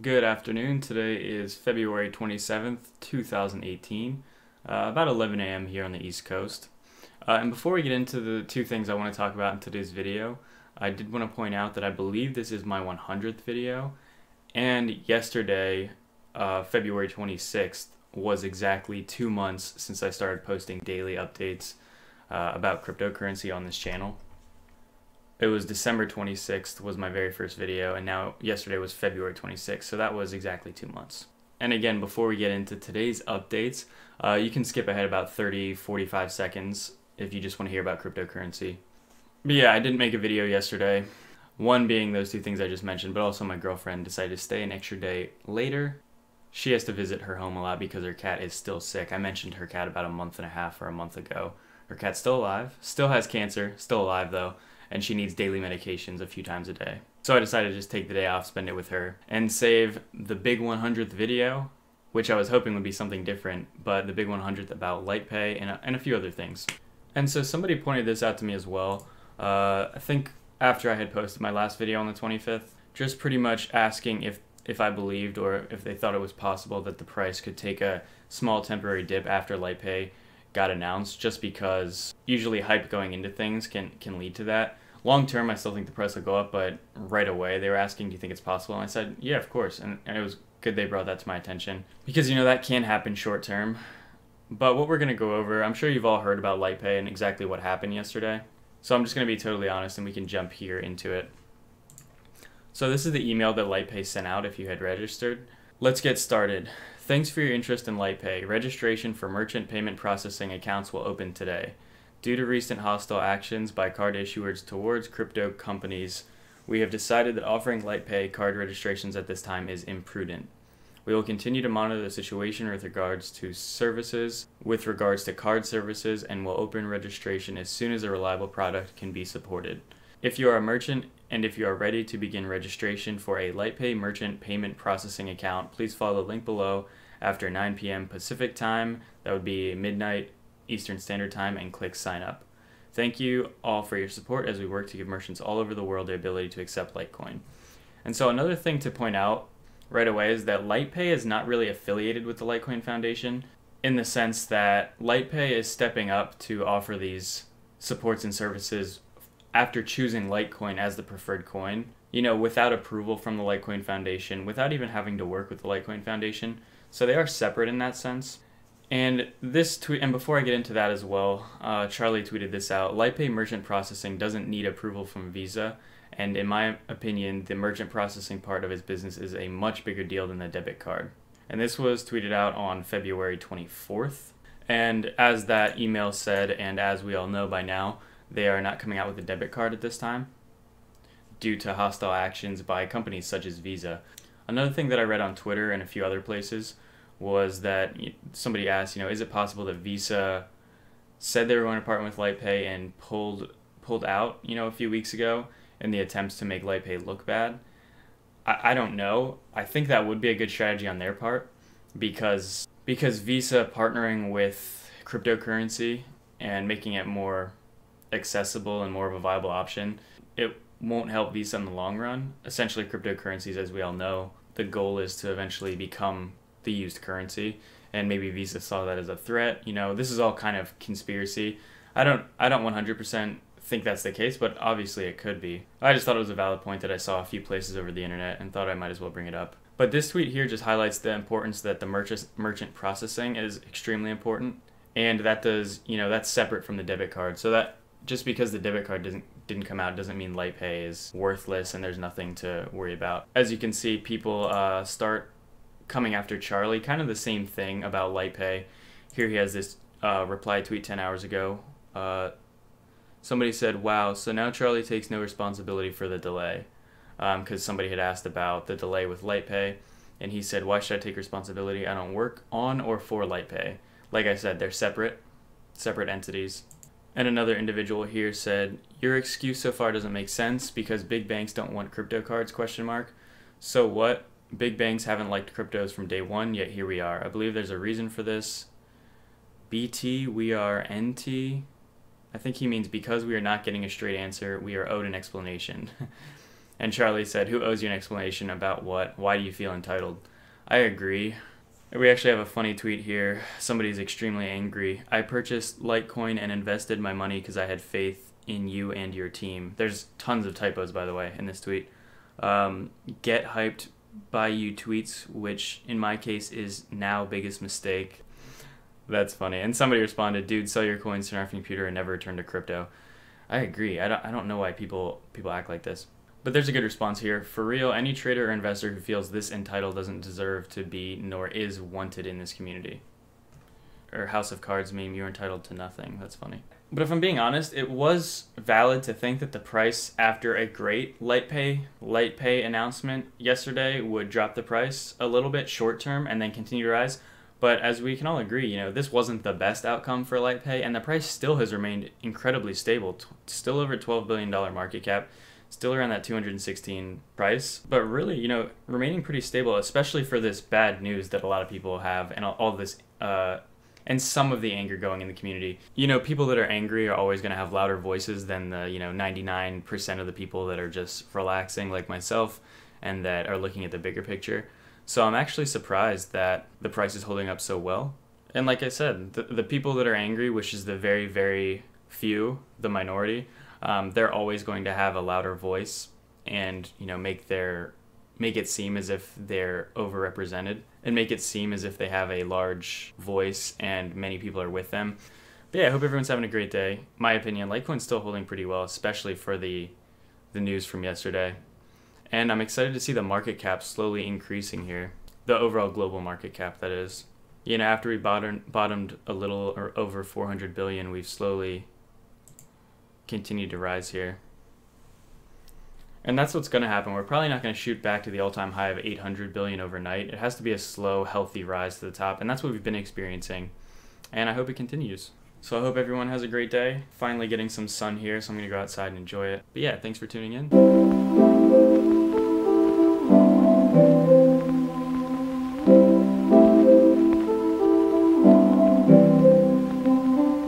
Good afternoon. Today is February 27th, 2018, about 11 a.m. here on the East Coast. And before we get into the two things I want to talk about in today's video, I did want to point out that I believe this is my 100th video, and yesterday, February 26th, was exactly 2 months since I started posting daily updates about cryptocurrency on this channel. It was December 26th was my very first video, and now yesterday was February 26th, so that was exactly 2 months. And again, before we get into today's updates, you can skip ahead about 30-45 seconds if you just want to hear about cryptocurrency. But yeah, I didn't make a video yesterday, one being those two things I just mentioned, but also my girlfriend decided to stay an extra day later. She has to visit her home a lot because her cat is still sick. I mentioned her cat about a month and a half or a month ago. Her cat's still alive, still has cancer, still alive though, and she needs daily medications a few times a day. So I decided to just take the day off, spend it with her, and save the big 100th video, which I was hoping would be something different, but the big 100th about LitePay and a few other things. And so somebody pointed this out to me as well, I think after I had posted my last video on the 25th, just pretty much asking if I believed or if they thought it was possible that the price could take a small temporary dip after LitePay got announced, just because usually hype going into things can lead to that. Long term, I still think the price will go up, but right away they were asking, do you think it's possible? And I said, yeah, of course. And it was good they brought that to my attention, because, you know, that can happen short term. But what we're going to go over, I'm sure you've all heard about LitePay and exactly what happened yesterday. So I'm just going to be totally honest and we can jump here into it. So this is the email that LitePay sent out if you had registered. Let's get started. Thanks for your interest in LitePay. Registration for merchant payment processing accounts will open today. Due to recent hostile actions by card issuers towards crypto companies, we have decided that offering LitePay card registrations at this time is imprudent. We will continue to monitor the situation with regards to card services, and will open registration as soon as a reliable product can be supported. If you are a merchant and if you are ready to begin registration for a LitePay merchant payment processing account, please follow the link below after 9 p.m. Pacific time, that would be midnight Eastern Standard Time, and click sign up. Thank you all for your support as we work to give merchants all over the world the ability to accept Litecoin. And so another thing to point out right away is that LitePay is not really affiliated with the Litecoin Foundation, in the sense that LitePay is stepping up to offer these supports and services after choosing Litecoin as the preferred coin, you know, without approval from the Litecoin Foundation, without even having to work with the Litecoin Foundation. So they are separate in that sense. And this tweet, and before I get into that as well, Charlie tweeted this out: LitePay merchant processing doesn't need approval from Visa, and in my opinion, the merchant processing part of his business is a much bigger deal than the debit card. And this was tweeted out on February 24th. And as that email said, and as we all know by now, they are not coming out with a debit card at this time due to hostile actions by companies such as Visa. Another thing that I read on Twitter and a few other places was that somebody asked, you know, is it possible that Visa said they were going to partner with LitePay and pulled out, you know, a few weeks ago in the attempts to make LitePay look bad? I don't know. I think that would be a good strategy on their part, because Visa partnering with cryptocurrency and making it more accessible and more of a viable option, it won't help Visa in the long run. Essentially, cryptocurrencies, as we all know, the goal is to eventually become the used currency, and maybe Visa saw that as a threat. You know, this is all kind of conspiracy. I don't 100% think that's the case, but obviously it could be. I just thought it was a valid point that I saw a few places over the internet and thought I might as well bring it up. But this tweet here just highlights the importance that the merchant processing is extremely important, and that does, you know, that's separate from the debit card. So that just because the debit card didn't come out doesn't mean LitePay is worthless and there's nothing to worry about. As you can see, people start coming after Charlie, kind of the same thing about LitePay. Here he has this reply tweet 10 hours ago. Somebody said, wow, so now Charlie takes no responsibility for the delay. Because somebody had asked about the delay with LitePay, and he said, why should I take responsibility? I don't work on or for LitePay. Like I said, they're separate entities. And another individual here said, your excuse so far doesn't make sense because big banks don't want crypto cards, ? So what? Big banks haven't liked cryptos from day one, yet here we are. I believe there's a reason for this. BT, we are NT. I think he means because we are not getting a straight answer, we are owed an explanation. And Charlie said, who owes you an explanation about what? Why do you feel entitled? I agree. We actually have a funny tweet here. Somebody's extremely angry. I purchased Litecoin and invested my money because I had faith in you and your team. There's tons of typos, by the way, in this tweet. Get hyped by you tweets, which in my case is now biggest mistake. That's funny. And somebody responded, dude, sell your coins, turn off your computer, and never return to crypto. I agree. I don't know why people act like this. But there's a good response here. For real, any trader or investor who feels this entitled doesn't deserve to be nor is wanted in this community. Or House of Cards meme, you're entitled to nothing. That's funny. But if I'm being honest, it was valid to think that the price after a great LitePay announcement yesterday would drop the price a little bit short term and then continue to rise. But as we can all agree, this wasn't the best outcome for LitePay, and the price still has remained incredibly stable. Still over $12 billion market cap. Still around that 216 price, but really, remaining pretty stable, especially for this bad news that a lot of people have and all this, and some of the anger going in the community. People that are angry are always going to have louder voices than the, 99% of the people that are just relaxing like myself and that are looking at the bigger picture. So I'm actually surprised that the price is holding up so well. And like I said, the people that are angry, which is the very, very few, the minority, they're always going to have a louder voice and, make it seem as if they're overrepresented and make it seem as if they have a large voice and many people are with them. But yeah, I hope everyone's having a great day. My opinion, Litecoin's still holding pretty well, especially for the news from yesterday. And I'm excited to see the market cap slowly increasing here. The overall global market cap, that is. After we bottomed a little or over 400 billion, we've slowly continue to rise here. And that's what's going to happen. We're probably not going to shoot back to the all-time high of 800 billion overnight. It has to be a slow, healthy rise to the top, and that's what we've been experiencing. And I hope it continues. So I hope everyone has a great day. Finally getting some sun here, so I'm going to go outside and enjoy it. But yeah, thanks for tuning in.